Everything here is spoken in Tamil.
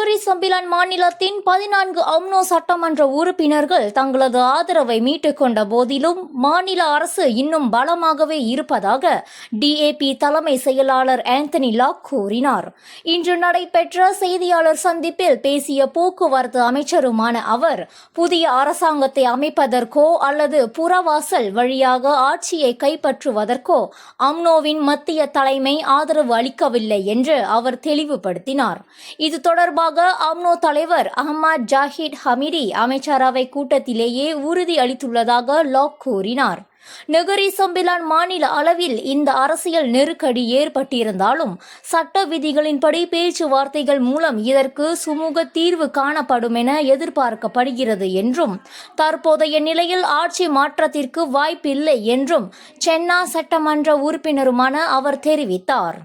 நகரி சம்பிலான் மாநிலத்தின் 14 அம்னோ சட்டமன்ற உறுப்பினர்கள் தங்களது ஆதரவை மீட்டுக் கொண்ட போதிலும் மாநில அரசு இன்னும் பலமாகவே இருப்பதாக DAP தலைமை செயலாளர் ஆந்தனி லாக் கூறினார். இன்று நடைபெற்ற செய்தியாளர் சந்திப்பில் பேசிய போக்குவரத்து அமைச்சருமான அவர், புதிய அரசாங்கத்தை அமைப்பதற்கோ அல்லது புறவாசல் வழியாக ஆட்சியை கைப்பற்றுவதற்கோ அம்னோவின் மத்திய தலைமை ஆதரவு அளிக்கவில்லை என்று அவர் தெளிவுபடுத்தினார். இது தொடர்பாக அம்னோ தலைவர் அஹ்மத் ஜாஹித் ஹமிடி அமைச்சரவை கூட்டத்திலேயே உறுதி அளித்துள்ளதாக லாக் கூறினார். நகரி சம்பிலான் மாநில அளவில் இந்த அரசியல் நெருக்கடி ஏற்பட்டிருந்தாலும் சட்ட விதிகளின்படி பேச்சுவார்த்தைகள் மூலம் இதற்கு சுமூக தீர்வு காணப்படும் என எதிர்பார்க்கப்படுகிறது என்றும் தற்போதைய நிலையில் ஆட்சி மாற்றத்திற்கு வாய்ப்பில்லை என்றும் சென்னா சட்டமன்ற உறுப்பினருமான அவர் தெரிவித்தார்.